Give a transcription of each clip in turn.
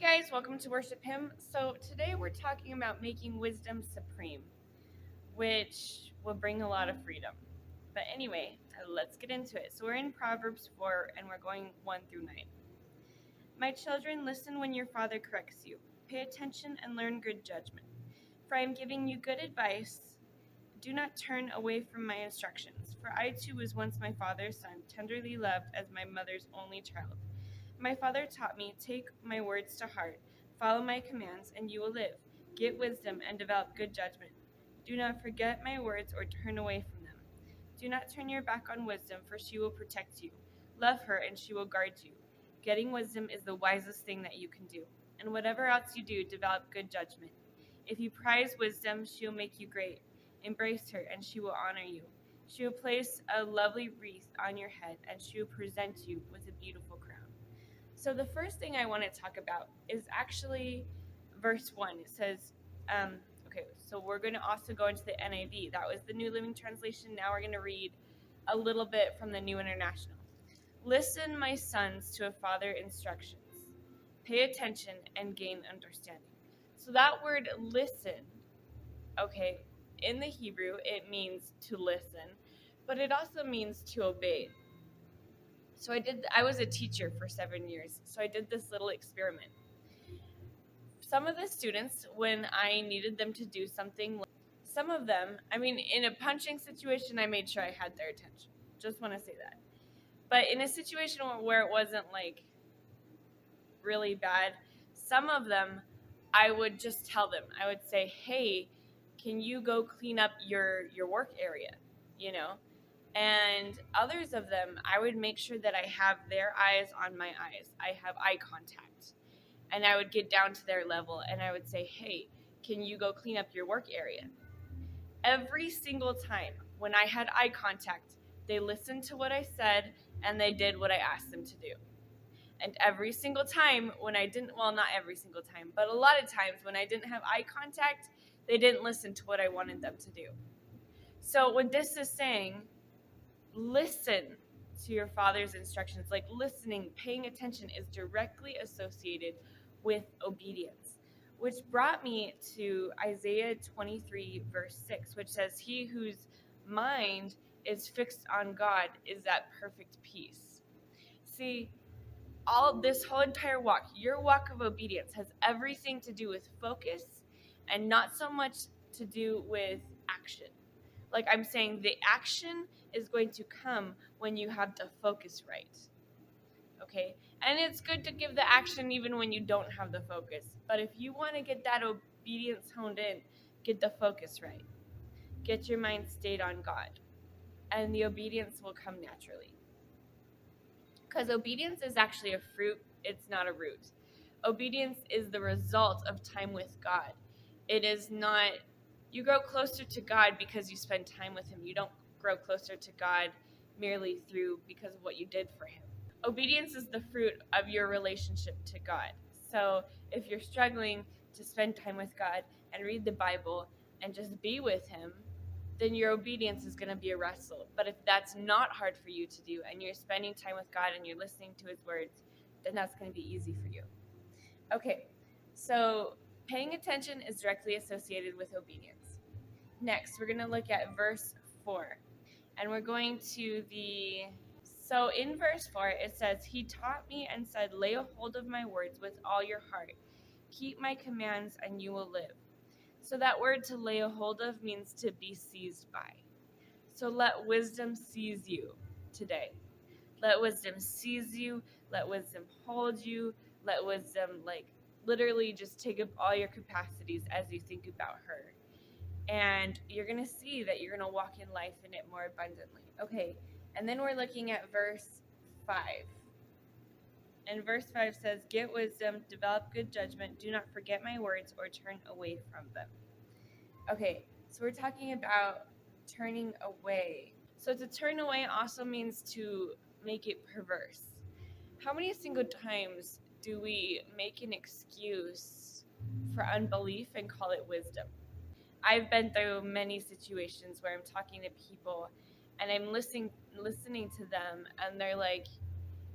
Hey guys, welcome to Worship Him. So today we're talking about making wisdom supreme, which will bring a lot of freedom. But anyway, let's get into it. So we're in Proverbs 4 and we're going 1 through 9. My children, listen when your father corrects you. Pay attention and learn good judgment. For I am giving you good advice. Do not turn away from my instructions. For I too was once my father's son, tenderly loved as my mother's only child. My father taught me, take my words to heart, follow my commands, and you will live. Get wisdom and develop good judgment. Do not forget my words or turn away from them. Do not turn your back on wisdom, for she will protect you. Love her, and she will guard you. Getting wisdom is the wisest thing that you can do. And whatever else you do, develop good judgment. If you prize wisdom, she will make you great. Embrace her, and she will honor you. She will place a lovely wreath on your head, and she will present you with a beautiful crown. So the first thing I want to talk about is actually verse 1. It says, so we're going to also go into the NIV. That was the New Living Translation. Now we're going to read a little bit from the New International. Listen, my sons, to a father's instructions. Pay attention and gain understanding. So that word listen, in the Hebrew, it means to listen, but it also means to obey. So I was a teacher for 7 years, so I did this little experiment. Some of the students, when I needed them to do something, some of them, in a punching situation, I made sure I had their attention. Just want to say that. But in a situation where it wasn't really bad, some of them, I would just tell them. I would say, hey, can you go clean up your work area, And others of them, I would make sure that I have their eyes on my eyes. I have eye contact. And I would get down to their level and I would say, hey, can you go clean up your work area? Every single time when I had eye contact, they listened to what I said and they did what I asked them to do. And every single time when I didn't, well, not every single time, but a lot of times when I didn't have eye contact, they didn't listen to what I wanted them to do. So what this is saying, listen to your father's instructions. Like listening, paying attention is directly associated with obedience, which brought me to Isaiah 23 verse 6, which says, he whose mind is fixed on God is at perfect peace. See, this whole entire walk, your walk of obedience has everything to do with focus and not so much to do with action. Like I'm saying, the action is going to come when you have the focus right. Okay? And it's good to give the action even when you don't have the focus. But if you want to get that obedience honed in, get the focus right. Get your mind stayed on God. And the obedience will come naturally. Because obedience is actually a fruit, it's not a root. Obedience is the result of time with God. It is not, you grow closer to God because you spend time with Him. You don't grow closer to God merely because of what you did for Him. Obedience is the fruit of your relationship to God. So if you're struggling to spend time with God and read the Bible and just be with Him, then your obedience is going to be a wrestle. But if that's not hard for you to do and you're spending time with God and you're listening to His words, then that's going to be easy for you. Okay, so paying attention is directly associated with obedience. Next, we're going to look at verse 4. And we're going to so in verse 4, it says, he taught me and said, lay a hold of my words with all your heart. Keep my commands and you will live. So that word to lay a hold of means to be seized by. So let wisdom seize you today. Let wisdom seize you. Let wisdom hold you. Let wisdom literally just take up all your capacities as you think about her. And you're going to see that you're going to walk in life in it more abundantly. Okay, and then we're looking at verse 5. And verse 5 says, get wisdom, develop good judgment, do not forget my words or turn away from them. Okay, so we're talking about turning away. So to turn away also means to make it perverse. How many single times do we make an excuse for unbelief and call it wisdom? I've been through many situations where I'm talking to people and I'm listening to them and they're like,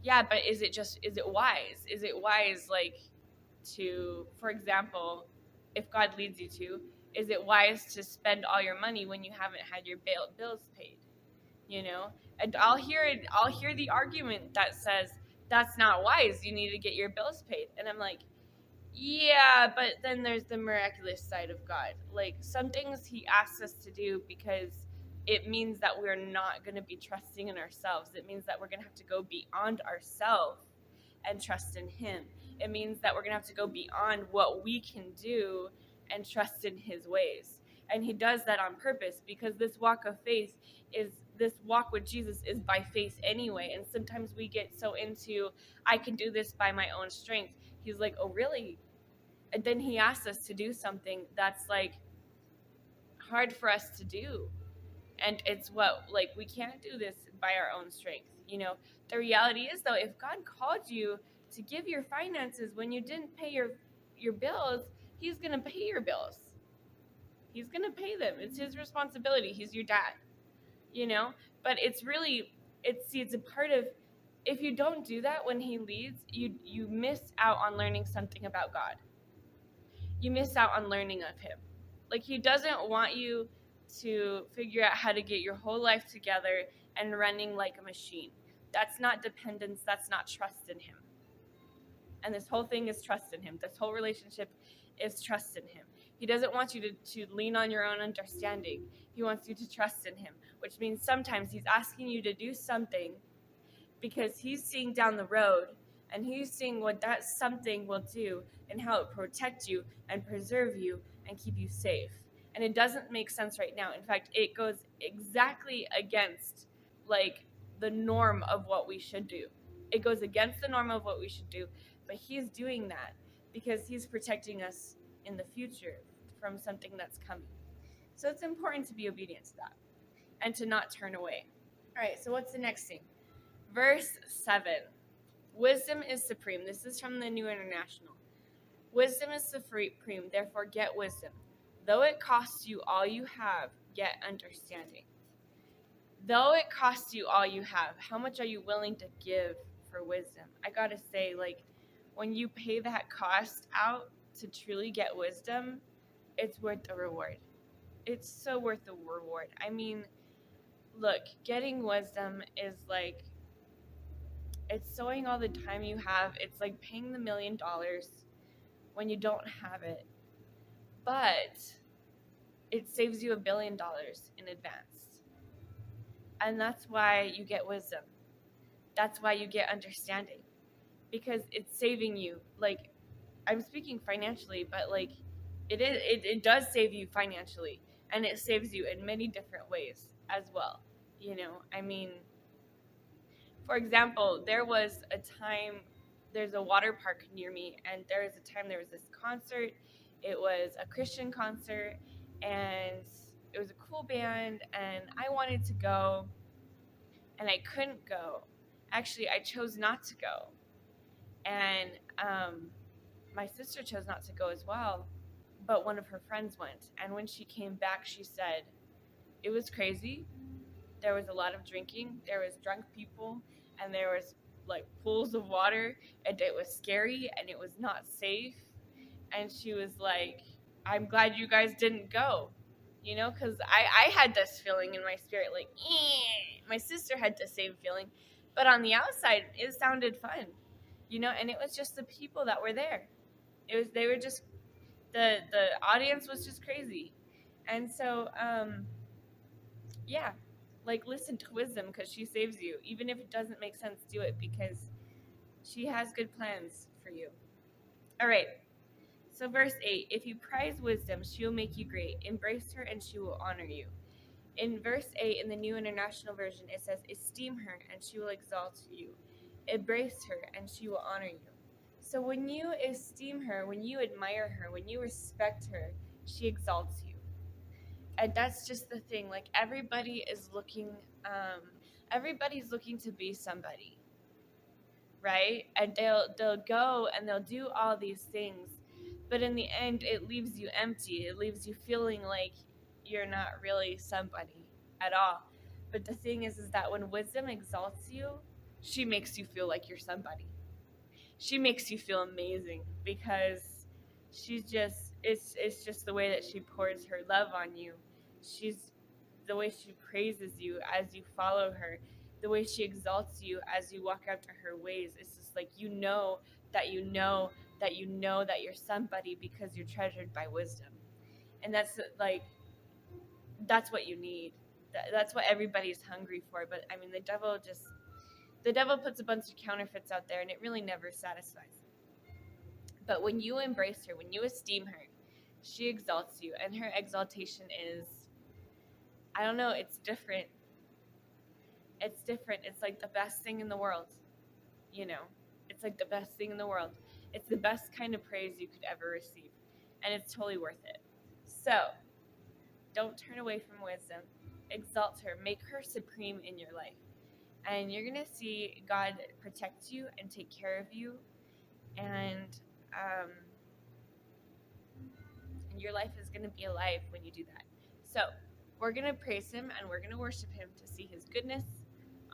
yeah, but is it wise? Is it wise to, for example, if God leads you to, is it wise to spend all your money when you haven't had your bills paid? You know, and I'll hear the argument that says that's not wise. You need to get your bills paid, and I'm like, yeah, but then there's the miraculous side of God. Like, some things He asks us to do because it means that we're not going to be trusting in ourselves. It means that we're going to have to go beyond ourselves and trust in Him. It means that we're going to have to go beyond what we can do and trust in His ways. And He does that on purpose, because this walk of faith is this walk with Jesus is by faith anyway. And sometimes we get so into, I can do this by my own strength. He's like, oh, really? And then He asks us to do something that's like hard for us to do. And it's what, like, we can't do this by our own strength. You know, the reality is, though, if God called you to give your finances when you didn't pay your bills, He's going to pay your bills. He's going to pay them. It's His responsibility. He's your dad, you know? But it's really, it's a part of, if you don't do that when He leads, you miss out on learning something about God. You miss out on learning of Him. Like, He doesn't want you to figure out how to get your whole life together and running like a machine. That's not dependence. That's not trust in Him. And this whole thing is trust in Him. This whole relationship is trust in Him. He doesn't want you to lean on your own understanding. He wants you to trust in Him, which means sometimes He's asking you to do something because He's seeing down the road, and He's seeing what that something will do and how it protect you and preserve you and keep you safe. And it doesn't make sense right now. In fact, it goes exactly against, like, the norm of what we should do. It goes against the norm of what we should do, but He's doing that because He's protecting us in the future from something that's coming. So it's important to be obedient to that and to not turn away. All right, so what's the next thing? Verse 7. Wisdom is supreme. This is from the New International. Wisdom is supreme, therefore get wisdom. Though it costs you all you have, get understanding. Though it costs you all you have, how much are you willing to give for wisdom? I gotta say, like, when you pay that cost out to truly get wisdom, it's worth the reward. It's so worth the reward. I mean, look, getting wisdom is like, it's sowing all the time you have. It's like paying the $1 million when you don't have it. But it saves you $1 billion in advance. And that's why you get wisdom. That's why you get understanding. Because it's saving you. Like, I'm speaking financially, but like, it does save you financially. And it saves you in many different ways as well. You know, I mean, for example, there's a water park near me, and there was this concert. It was a Christian concert, and it was a cool band, and I wanted to go, and I couldn't go. Actually, I chose not to go. And my sister chose not to go as well, but one of her friends went. And when she came back, she said, it was crazy. There was a lot of drinking. There was drunk people, and there was like pools of water, and it was scary, and it was not safe. And she was like, I'm glad you guys didn't go, you know, because I had this feeling in my spirit, like, my sister had the same feeling, but on the outside, it sounded fun, you know, and it was just the people that were there. They were just, the audience was just crazy. And so, yeah, like, listen to wisdom, because she saves you. Even if it doesn't make sense, do it, because she has good plans for you. All right. So verse 8, if you prize wisdom, she will make you great. Embrace her and she will honor you. In verse 8, in the New International Version, it says, esteem her and she will exalt you. Embrace her and she will honor you. So when you esteem her, when you admire her, when you respect her, she exalts you. And that's just the thing. Like, everybody's looking to be somebody, right? And they'll go and they'll do all these things, but in the end, it leaves you empty. It leaves you feeling like you're not really somebody at all. But the thing is that when wisdom exalts you, she makes you feel like you're somebody. she makes you feel amazing because she's just it's just the way that she pours her love on you. She's the way she praises you as you follow her, the way she exalts you as you walk after her ways. It's just like you know that you know that you know that you're somebody because you're treasured by wisdom. And that's like that's what you need. That's what everybody's hungry for. But I mean, the devil puts a bunch of counterfeits out there, and it really never satisfies. But when you embrace her, when you esteem her, she exalts you, and her exaltation is, I don't know, it's different. It's different. It's like the best thing in the world, you know. It's like the best thing in the world. It's the best kind of praise you could ever receive, and it's totally worth it. So, don't turn away from wisdom. Exalt her. Make her supreme in your life. And you're going to see God protect you and take care of you. And your life is going to be alive when you do that. So, we're going to praise him and we're going to worship him to see his goodness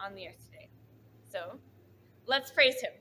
on the earth today. So, let's praise him.